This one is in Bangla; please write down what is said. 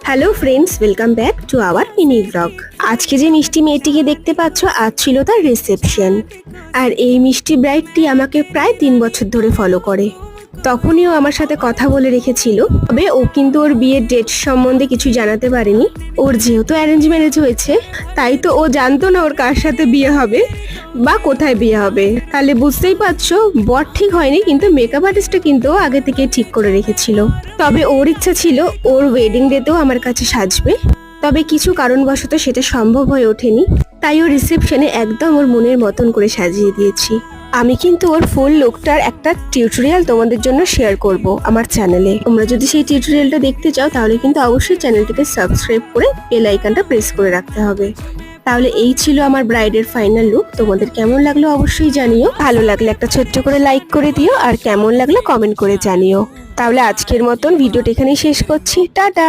Hello friends, welcome back to our mini blog. আজকে যে মিষ্টি মেয়েটিকে দেখতে পাচ্ছ, আজ ছিল তার রিসেপশন। আর এই মিষ্টি ব্রাইডটি আমাকে প্রায় 3 বছর ধরে ফলো করে। তখনই ও আমার সাথে কথা বলে রেখেছিল, তবে ও কিন্তু ওর বিয়ের ডেট সম্বন্ধে কিছু জানাতে পারেনি। ওর যেহেতু অ্যারেঞ্জ ম্যারেজ হয়েছে, তাই তো ও জানতো না ওর কার সাথে বিয়ে হবে বা কোথায় বিয়ে হবে। তাহলে বুঝতেই পারছো, বর ঠিক হয়নি, কিন্তু মেকআপ আর্টিস্টটা কিন্তু ও আগে থেকে ঠিক করে রেখেছিল। তবে ওর ইচ্ছা ছিল ওর ওয়েডিং ডেতেও আমার কাছে সাজবে, তবে কিছু কারণবশত সেটা সম্ভব হয়ে ওঠেনি। তাই ও রিসেপশনে একদম ওর মনের মতন করে সাজিয়ে দিয়েছি। আমি কিন্তু ওর ফুল লুকটার একটা টিউটোরিয়াল তোমাদের জন্য শেয়ার করব আমার চ্যানেলে। তোমরা যদি সেই টিউটোরিয়ালটা দেখতে চাও, তাহলে কিন্তু অবশ্যই চ্যানেলটিকে সাবস্ক্রাইব করে বেল আইকনটা প্রেস করে রাখতে হবে। তাহলে এই ছিল আমার ব্রাইডের ফাইনাল লুক। তোমাদের কেমন লাগলো অবশ্যই জানিও। ভালো লাগলে একটা ছোট্ট করে লাইক করে দিও, আর কেমন লাগলো কমেন্ট করে জানিও। তাহলে আজকের মতন ভিডিওটা এখানেই শেষ করছি। টাটা।